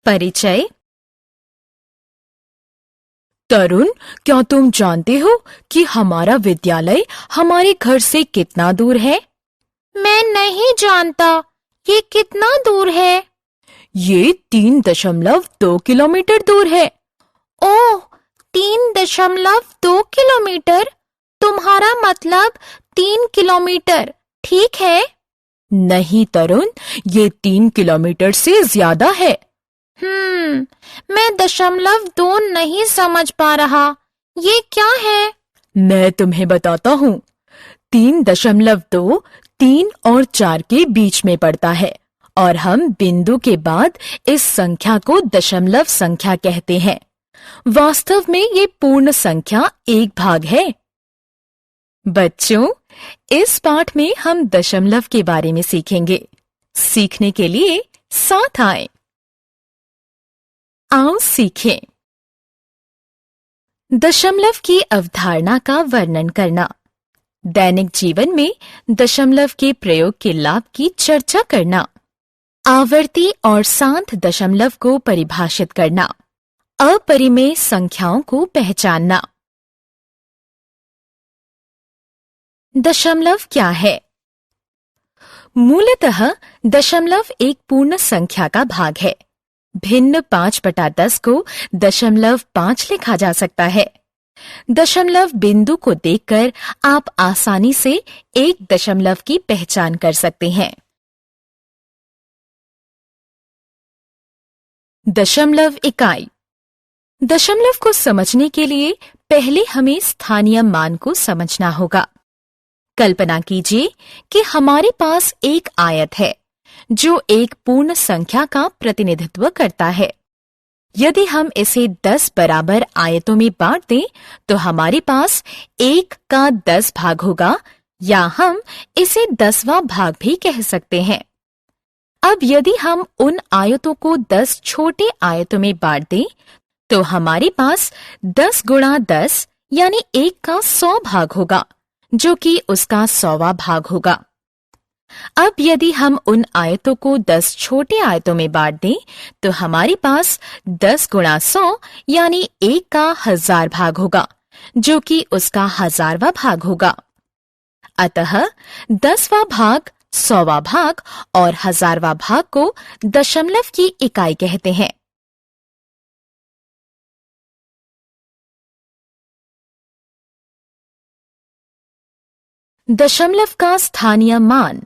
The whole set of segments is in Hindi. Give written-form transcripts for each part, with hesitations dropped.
परिचय। तरुण, क्या तुम जानते हो कि हमारा विद्यालय हमारे घर से कितना दूर है? मैं नहीं जानता। ये कितना दूर है? ये 3.2 किलोमीटर दूर है। ओह, 3.2 किलोमीटर। तुम्हारा मतलब 3 किलोमीटर, ठीक है? नहीं तरुण, ये 3 किलोमीटर से ज्यादा है। मैं 0.2 नहीं समझ पा रहा। ये क्या है? मैं तुम्हें बताता हूँ। 3.2 3 और 4 के बीच में पड़ता है और हम बिंदु के बाद इस संख्या को दशमलव संख्या कहते हैं। वास्तव में ये पूर्ण संख्या एक भाग है। बच्चों, इस पाठ में हम दशमलव के बारे में सीखेंगे। सीखने के लिए साथ आएं। आओ सीखें। दशमलव की अवधारणा का वर्णन करना, दैनिक जीवन में दशमलव के प्रयोग के लाभ की चर्चा करना, आवर्ती और शांत दशमलव को परिभाषित करना, अपरिमेय संख्याओं को पहचानना। दशमलव क्या है? मूलतः दशमलव एक पूर्ण संख्या का भाग है। भिन्न 5/10 को 0.5 लिखा जा सकता है। दशमलव बिंदु को देखकर आप आसानी से एक दशमलव की पहचान कर सकते हैं। दशमलव इकाई। दशमलव को समझने के लिए पहले हमें स्थानीय मान को समझना होगा। कल्पना कीजिए कि हमारे पास एक आयत है जो एक पूर्ण संख्या का प्रतिनिधित्व करता है। यदि हम इसे 10 बराबर आयतों में बांट दें तो हमारे पास 1 का 10 भाग होगा, या हम इसे 10वां भाग भी कह सकते हैं। अब यदि हम उन आयतों को 10 छोटे आयतों में बांट दें तो हमारे पास 10 गुणा 10 यानी 1 का 100 भाग होगा, जो कि उसका 100वां भाग होगा। अब यदि हम उन आयतों को 10 छोटे आयतों में बांट दें तो हमारे पास 10 गुणा 100 यानी 1 का 1000 भाग होगा, जो कि उसका 1000वां भाग होगा। अतः 10वां भाग, 100वां भाग और 1000वां भाग को दशमलव की इकाई कहते हैं। दशमलव का स्थानीय मान।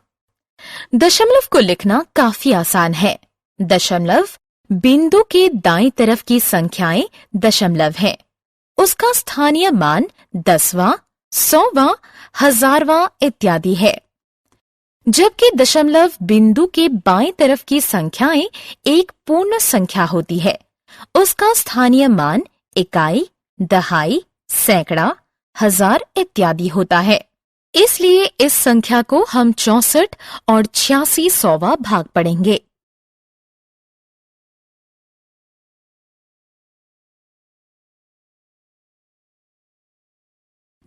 दशमलव को लिखना काफी आसान है। दशमलव बिंदु के दाईं तरफ की संख्याएं दशमलव हैं। उसका स्थानीय मान 10वां, 100वां, 1000वां इत्यादि है। जबकि दशमलव बिंदु के बाईं तरफ की संख्याएं एक पूर्ण संख्या होती है। उसका स्थानीय मान इकाई, दहाई, सैकड़ा, 1000 इत्यादि होता है। इसलिए इस संख्या को हम 64 और 8600वां भाग पढ़ेंगे।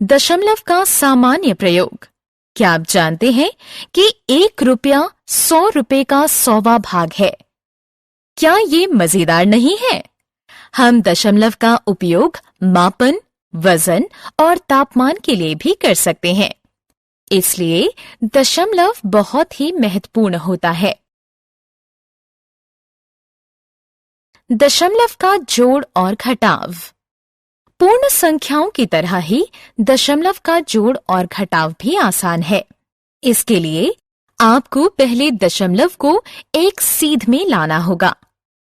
दशमलव का सामान्य प्रयोग। क्या आप जानते हैं कि 1 रुपया 100 रुपए का 100वां भाग है? क्या ये मजेदार नहीं है? हम दशमलव का उपयोग मापन, वजन और तापमान के लिए भी कर सकते हैं। इसलिए दशमलव बहुत ही महत्वपूर्ण होता है। दशमलव का जोड़ और घटाव। पूर्ण संख्याओं की तरह ही दशमलव का जोड़ और घटाव भी आसान है। इसके लिए आपको पहले दशमलव को एक सीध में लाना होगा।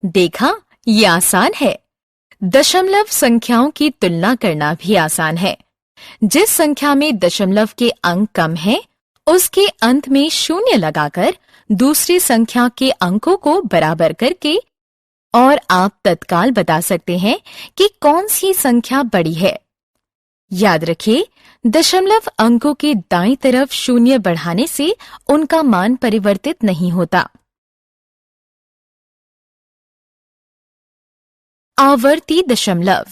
देखा, ये आसान है। दशमलव संख्याओं की तुलना करना भी आसान है। जिस संख्या में दशमलव के अंक कम हैं, उसके अंत में शून्य लगाकर दूसरी संख्या के अंकों को बराबर करके और आप तत्काल बता सकते हैं कि कौन सी संख्या बड़ी है। याद रखिए, दशमलव अंकों के दाईं तरफ शून्य बढ़ाने से उनका मान परिवर्तित नहीं होता। आवर्ती दशमलव।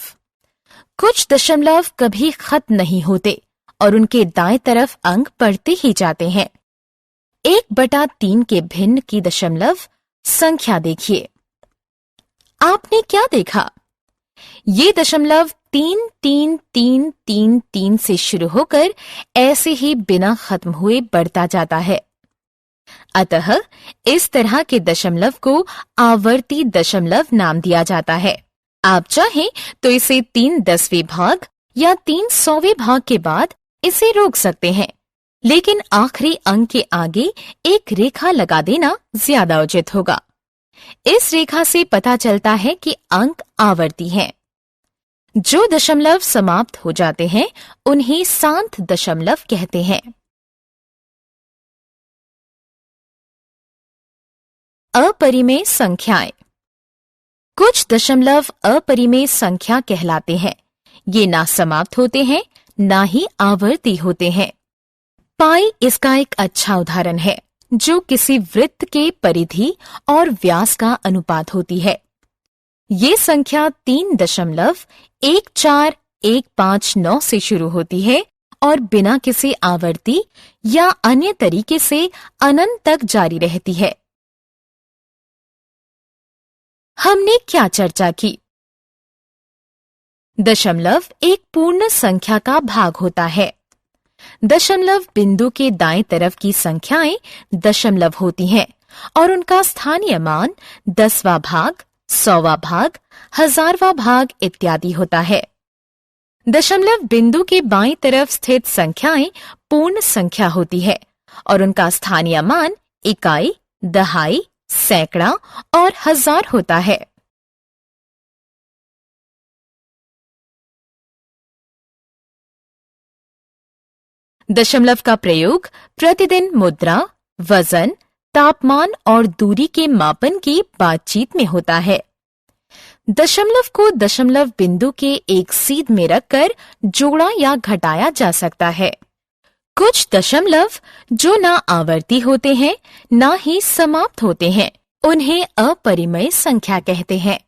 कुछ दशमलव कभी खत्म नहीं होते और उनके दाएं तरफ अंक बढ़ते ही जाते हैं। 1/3 के भिन्न की दशमलव संख्या देखिए। आपने क्या देखा? ये दशमलव 33333 से शुरू होकर ऐसे ही बिना खत्म हुए बढ़ता जाता है। अतः इस तरह के दशमलव को आवर्ती दशमलव नाम दिया जाता है। आप चाहें तो इसे 3/10वें भाग या 300वें भाग के बाद इसे रोक सकते हैं, लेकिन आखिरी अंक के आगे एक रेखा लगा देना ज्यादा उचित होगा। इस रेखा से पता चलता है कि अंक आवर्ती हैं। जो दशमलव समाप्त हो जाते हैं उन्हें शांत दशमलव कहते हैं। अपरिमेय संख्याएं। कुछ दशमलव अपरिमेय संख्या कहलाते हैं। ये ना समाप्त होते हैं, ना ही आवर्ती होते हैं। पाई इसका एक अच्छा उदाहरण है, जो किसी वृत्त के परिधि और व्यास का अनुपात होती है। ये संख्या 3.14159 से शुरू होती है और बिना किसी आवर्ती या अन्य तरीके से अनंत तक जारी रहती है। हमने क्या चर्चा की? दशमलव एक पूर्ण संख्या का भाग होता है। दशमलव बिंदु के दाएं तरफ की संख्याएं दशमलव होती हैं और उनका स्थानीय मान 10वां भाग, 100वां भाग, 1000वां भाग इत्यादि होता है। दशमलव बिंदु के बाईं तरफ स्थित संख्याएं पूर्ण संख्या होती है और उनका स्थानीय मान इकाई, दहाई, सैकड़ा और हजार होता है। दशमलव का प्रयोग प्रतिदिन मुद्रा, वजन, तापमान और दूरी के मापन की बातचीत में होता है। दशमलव को दशमलव बिंदु के एक सीध में रखकर जोड़ा या घटाया जा सकता है। कुछ दशमलव जो ना आवर्ती होते हैं, ना ही समाप्त होते हैं, उन्हें अपरिमेय संख्या कहते हैं।